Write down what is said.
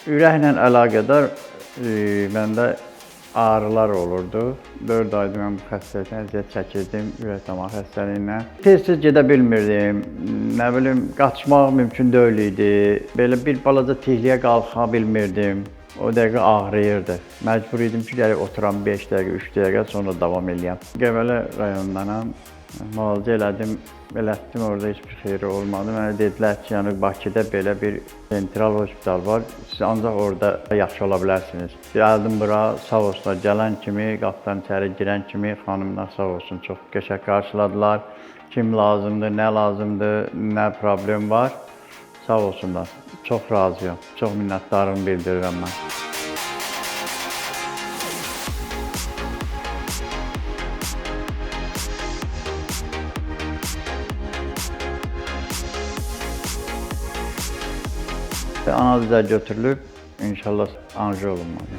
Ürəklə əlaqədar məndə ağrılar olurdu. 4 aydır mən bu xəstəlikdən əziyyət çəkirdim, ürək damar xəstəliyindən. Tez-tez gedə bilmirdim, nə bilim, qaçmaq mümkün deyil idi. Belə bir balaca tihliyə qalxa bilmirdim. O dəqiqə ağrıyırdı. Məcbur idim ki, gəlib oturam 5 dəqiqə, 3 dəqiqə, sonra davam eləyəm. Qəbələ rayonundanam. Müalicə elədim, elətdim, orada heç bir xeyri olmadı. Mənə dedilər ki, yəni Bakıda belə bir sentral hospital var, siz ancaq orada yaxşı ola bilərsiniz. Gəldim bura, sağ olsunlar, gələn kimi, qapıdan içəri girən kimi xanımlar sağ olsun, çox qəşəng qarşıladılar. Kim lazımdır, nə lazımdır, nə problem var, sağ olsunlar. Çox razıyam, çox minnətdarlığımı bildirirəm mən. Analizə götürülüb, inşallah anji olunmalı.